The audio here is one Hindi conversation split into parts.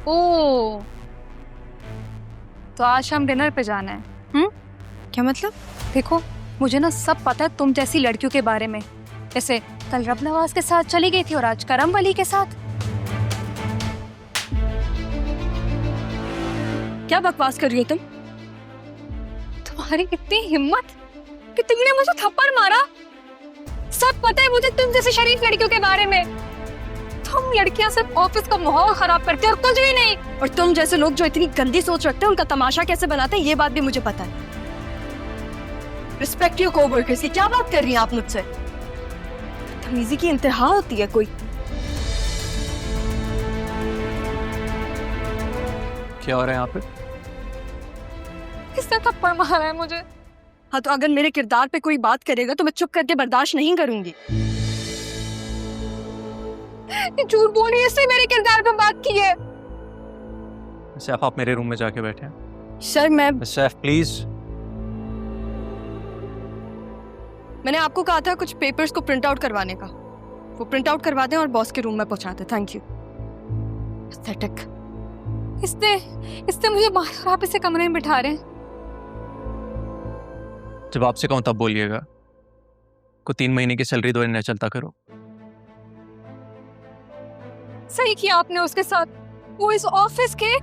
ओह, तो आज हम डिनर पे जाना है। क्या मतलब? देखो, मुझे ना सब पता है तुम जैसी लड़कियों के बारे में। जैसे कल रब नवाज के साथ चली गई थी और आज करम वली के साथ। क्या बकवास कर रही हो तुम? तुम्हारी कितनी हिम्मत कि तुमने मुझे थप्पड़ मारा। सब पता है मुझे तुम जैसे शरीफ लड़कियों के बारे में। तुम लड़कियां सिर्फ ऑफिस का माहौल खराब करती हो, कुछ भी नहीं। और तुम जैसे लोग जो इतनी गंदी सोच रखते हैं उनका तमाशा कैसे बनाते हैं ये बात भी मुझे पता है। रिस्पेक्ट योर कोवर्कर्स की क्या बात कर रही हैं आप मुझसे? तमीजी की इंतहा होती है कोई? क्या हो रहा है यहाँ पे? किसने थप्पड़ मारा है मुझे? हाँ, तो अगर मेरे किरदार पे कोई बात करेगा तो मैं चुप करके बर्दाश्त नहीं करूंगी। ये झूठ बोल रही है, इसने मेरे किरदार पे बात की है। सैफ, आप मेरे रूम में जाके बैठे हैं। Sir Saif please. मैंने आपको कहा था कुछ पेपर्स को प्रिंट आउट करवाने का। वो प्रिंट आउट करवा दें और बॉस के रूम में पहुंचा दें। Thank you. पैथेटिक। इसने मुझे मारा और आप इसे कमरे में बिठा रहे हैं। जब आपसे कहूं तब बोलिएगा। को 3 महीने की सैलरी दो, इन्हें चलता करो। सही किया आपने उसके साथ। वो इस ऑफिस के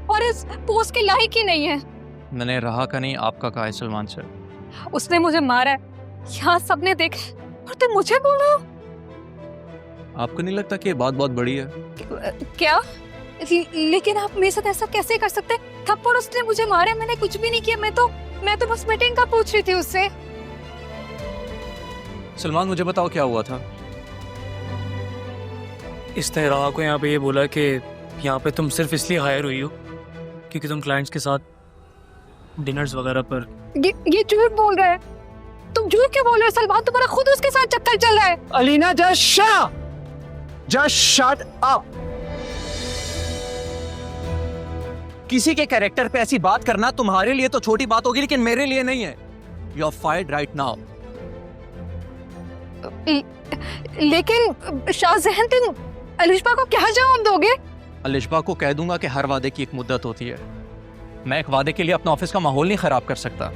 और इस पोस्ट के लायक ही नहीं है। मैंने रहा का नहीं, आपका कहा है सलमान सर। उसने मुझे मारा है, यहाँ सबने देखा और तुम मुझे बोल रहे हो? आपको नहीं लगता कि ये बात बहुत बड़ी है? क्या? लेकिन आप मेरे साथ ऐसा कैसे कर सकते? थप्पड़ उसने मुझे मारे, मैंने कुछ भी नहीं किया। मैं तो बस मीटिंग का पूछ रही थी उससे। सलमान, मुझे बताओ क्या हुआ था? इस तरह को यहाँ पे ये बोला कि यहाँ पे तुम सिर्फ इसलिए हायर हुई हो क्योंकि तुम क्लाइंट्स के साथ डिनर्स वगैरह पर। ये झूठ बोल रहा है। तुम झूठ क्यों बोल रहे हो सलमान? तुम्हारा खुद उसके साथ चक्कर चल रहा है। Alina, just shut up। किसी के कैरेक्टर पे ऐसी बात करना तुम्हारे लिए तो छोटी बात होगी, लेकिन मेरे लिए नहीं है। You are fired right now। लेकिन शाहजहान, तुम अलिशबा को क्या जवाब दोगे? अलिशबा को कह दूंगा कि हर वादे की एक मुद्दत होती है। मैं एक वादे के लिए अपना ऑफिस का माहौल नहीं खराब कर सकता।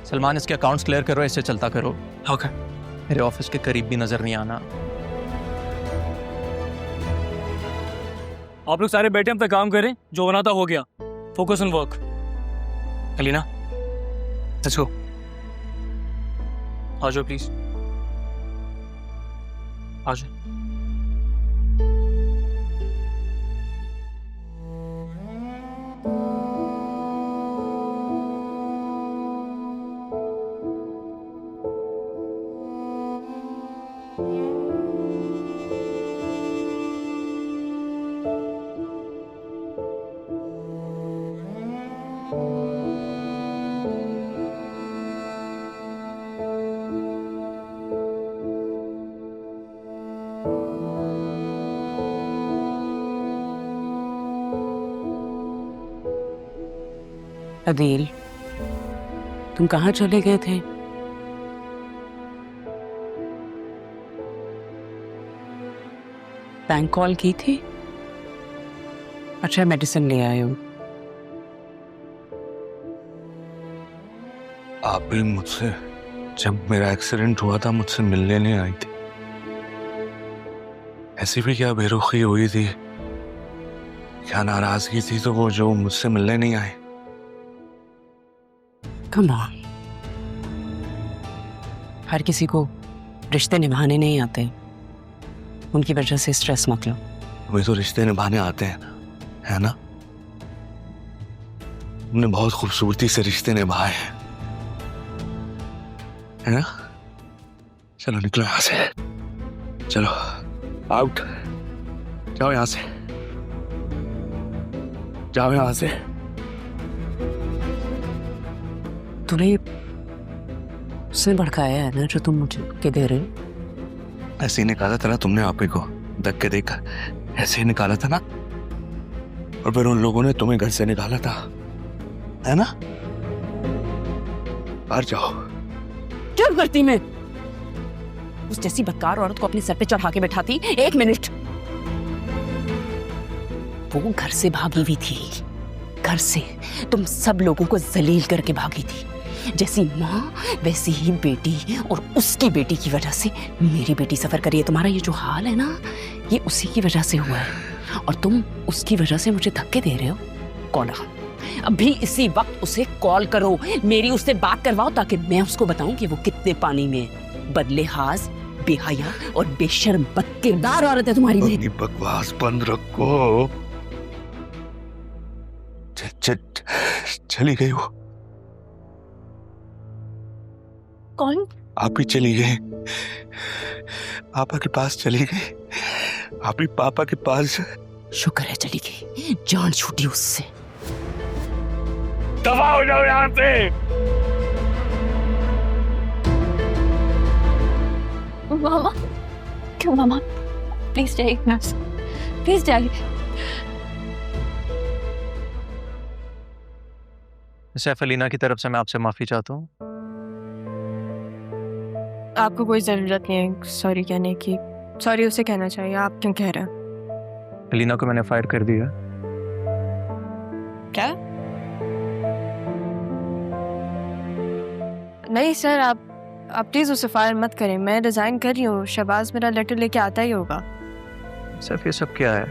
सलमान, इसके अकाउंट्स क्लियर करो, इससे चलता करो। ओके। मेरे ऑफिस के करीब भी नजर नहीं आना। आप लोग सारे बैठे अपना काम करें, जो होना था हो गया। Focus on work. Alina, let's go. आ जाओ प्लीज, आ जाओ। अदील, तुम कहाँ चले गए थे? बैंक कॉल की थी? अच्छा, मेडिसिन ले आए हो। आप भी मुझसे जब मेरा एक्सीडेंट हुआ था मुझसे मिलने नहीं आई थी। ऐसी भी क्या बेरुखी हुई थी, क्या नाराजगी थी तो वो जो मुझसे मिलने नहीं आए। कम ऑन, हर किसी को रिश्ते निभाने नहीं आते, उनकी वजह से स्ट्रेस मत लो। वे तो रिश्ते निभाने आते हैं, है ना? हमने बहुत खूबसूरती से रिश्ते निभाए हैं, है ना? चलो निकलो यहाँ से, चलो आउट, जाओ यहाँ से, जाओ यहाँ से। तूने उसने भड़काया है ना जो तुम मुझे के दे रहे हो? ऐसे ही निकाला था ना तुमने आपे को धक्के देकर, ऐसे ही निकाला था ना, और फिर उन लोगों ने तुम्हें घर से निकाला था, है ना? बाहर जाओ। क्या करती मैं? उस जैसी बदकार औरत को अपने सर पे चढ़ा के बैठाती। 1 मिनट। वो घर से भागी हुई थी, घर से तुम सब लोगों को जलील करके भागी थी। जैसी माँ वैसी ही बेटी, और उसकी बेटी की वजह से मेरी बेटी सफर करी है। तुम्हारा ये जो हाल है ना, ये उसी की वजह से हुआ है, और तुम उसकी वजह से मुझे धक्के दे रहे हो। कौन है? अभी इसी वक्त उसे कॉल करो, मेरी उससे बात करवाओ, ताकि मैं उसको बताऊं कि वो कितने पानी में है। बदलेहाज, बेहया और बेशर्म बदकिरदार औरत है तुम्हारी अपनी बेटी। बकवास बंद रखो। चली गई वो। कौन? आप ही चली गई, पापा के पास चली गई। आप ही पापा के पास। शुक्र है चली गई, जान छूटी उससे। दफा हो जाओ यहाँ से। मामा, क्यों मामा? प्लीज जाइए, नर्स, प्लीज जाइए। सैफ अलीना की तरफ से मैं आपसे माफी चाहता हूँ। आपको कोई ज़रूरत नहीं है सॉरी कहने की। सॉरी उसे कहना चाहिए, आप क्यों कह रहे हैं? अलीना को मैंने फायर कर दिया। क्या? नहीं सर, आप प्लीज़ उसे फायर मत करें। मैं रिज़ाइन कर रही हूँ, शहबाज मेरा लेटर लेके आता ही होगा। सैफ ये सब क्या है?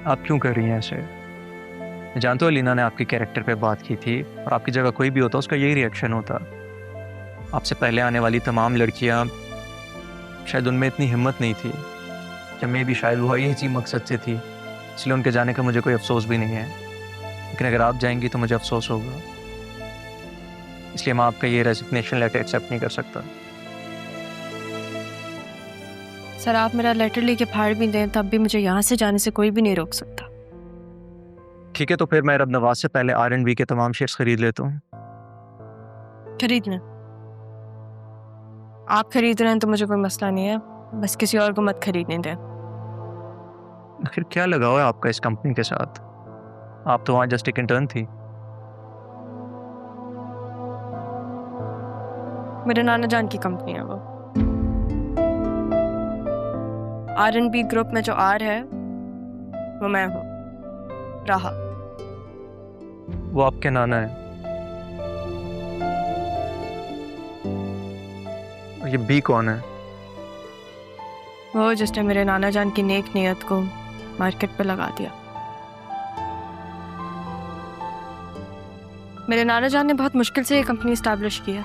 आप क्यों कर रही हैं ऐसे? मैं जानता हूँ अलीना ने आपके कैरेक्टर पे बात की थी, और आपकी जगह कोई भी होता उसका यही रिएक्शन होता। आपसे पहले आने वाली तमाम लड़कियां, शायद उनमें इतनी हिम्मत नहीं थी, जब मैं भी शायद वो यही चीज़ मकसद से थी, इसलिए उनके जाने का मुझे कोई अफसोस भी नहीं है। लेकिन अगर आप जाएंगी तो मुझे अफसोस होगा, इसलिए मैं आपका ये रेजिग्नेशन लेटर एक्सेप्ट नहीं कर सकता। सर आप मेरा लेटर लेके फाड़ भी दें तब भी मुझे यहाँ से जाने से कोई भी नहीं रोक सकता। ठीक है, तो फिर मैं रब नवाज से पहले R&B के तमाम शेयर्स खरीद लेता हूँ। खरीद लें, आप खरीद रहे हैं तो मुझे कोई मसला नहीं है, बस किसी और को मत खरीदने दें। आखिर क्या लगाव है आपका इस कंपनी के साथ? आप तो वहाँ जस्ट एक इंटर्न थी। मेरे नाना जान की कंपनी है वो। R&B ग्रुप में जो R है वो मैं हूँ, राहा। वो आपके नाना है, और ये बी कौन है? वो जिसने मेरे नाना जान की नेक नियत को मार्केट पे लगा दिया। मेरे नाना जान ने बहुत मुश्किल से ये कंपनी इस्टेब्लिश की है।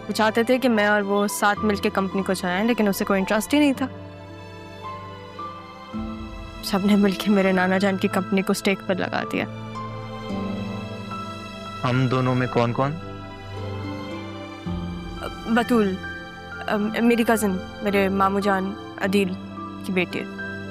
वो चाहते थे कि मैं और वो साथ मिलकर कंपनी को चलाएं, लेकिन उसे कोई इंटरेस्ट ही नहीं था। सबने मिलकर मेरे नाना जान की कंपनी को स्टेक पर लगा दिया। हम दोनों में कौन कौन? बतूल, मेरी कज़न, मेरे मामू जान अदील की बेटी है।